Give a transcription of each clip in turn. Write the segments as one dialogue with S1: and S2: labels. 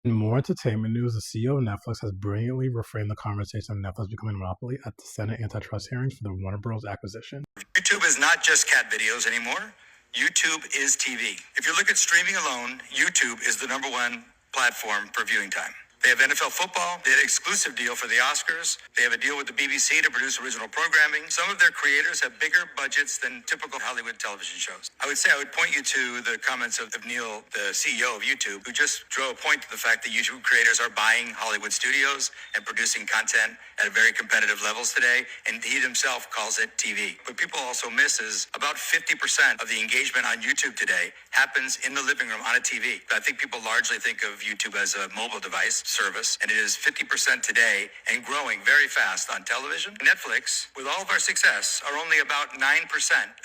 S1: In more entertainment news, the CEO of Netflix has brilliantly reframed the conversation of Netflix becoming a monopoly at the Senate antitrust hearings for the Warner Bros. Acquisition.
S2: YouTube is not just cat videos anymore. YouTube is TV. If you look at streaming alone, YouTube is the number one platform for viewing time. They have NFL football. They had an exclusive deal for the Oscars. They have a deal with the BBC to produce original programming. Some of their creators have bigger budgets than typical Hollywood television shows. I would point you to the comments of Neil, the CEO of YouTube, who just drove a point to the fact that YouTube creators are buying Hollywood studios and producing content at very competitive levels today. And he himself calls it TV. What people also miss is about 50% of the engagement on YouTube today happens in the living room on a TV. I think people largely think of YouTube as a mobile device service, and it is 50% today and growing very fast on television. Netflix, with all of our success, are only about 9%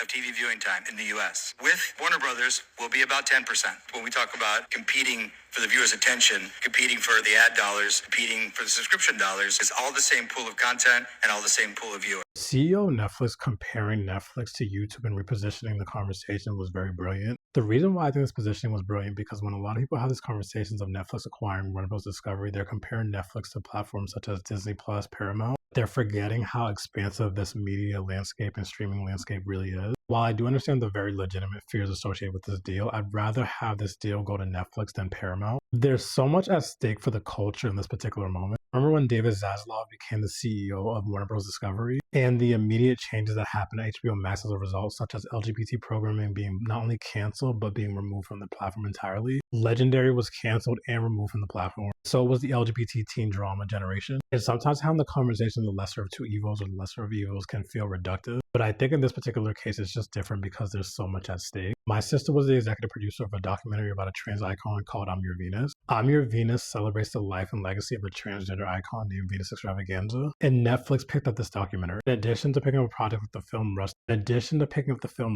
S2: of TV viewing time in the US. With Warner Brothers, we'll be about 10%. When we talk about competing for the viewer's attention, competing for the ad dollars, competing for the subscription dollars, it's all the same pool of content and all the same pool of viewers.
S1: CEO of Netflix comparing Netflix to YouTube and repositioning the conversation was very brilliant. The reason why I think this positioning was brilliant because when a lot of people have these conversations of Netflix acquiring Warner Bros. Discovery, they're comparing Netflix to platforms such as Disney Plus, Paramount. They're forgetting how expansive this media landscape and streaming landscape really is. While I do understand the very legitimate fears associated with this deal, I'd rather have this deal go to Netflix than Paramount. There's so much at stake for the culture in this particular moment. Remember when David Zaslav became the CEO of Warner Bros. Discovery and the immediate changes that happened at HBO Max as a result, such as LGBT programming being not only canceled, but being removed from the platform entirely. Legendary was canceled and removed from the platform. So was the LGBT teen drama generation. And sometimes having the conversation of the lesser of two evils or the lesser of evils can feel reductive. But I think in this particular case, it's just different because there's so much at stake. My sister was the executive producer of a documentary about a trans icon called I'm Your Venus. I'm Your Venus celebrates the life and legacy of a transgender icon named Venus Extravaganza. And Netflix picked up this documentary. In addition to picking up a project with the film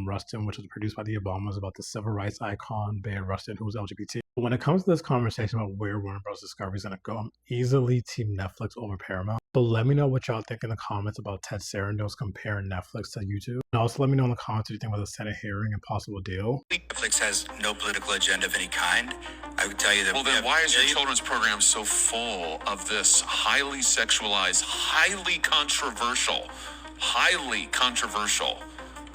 S1: Rustin, which was produced by the Obamas about the civil rights icon Bayard Rustin, who was LGBT. But when it comes to this conversation about where Warner Bros. Discovery is going to go, I'm easily team Netflix over Paramount. But let me know what y'all think in the comments about Ted Sarandos comparing Netflix to YouTube. And also let me know in the comments what you think about the Senate hearing and possible deal.
S2: Netflix has no political agenda of any kind. I would tell you that.
S3: Well, then why is your children's program so full of this highly sexualized, highly controversial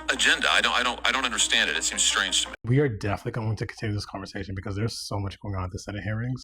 S3: agenda? I don't understand it. It seems strange to me.
S1: We are definitely going to continue this conversation because there's so much going on at the Senate hearings.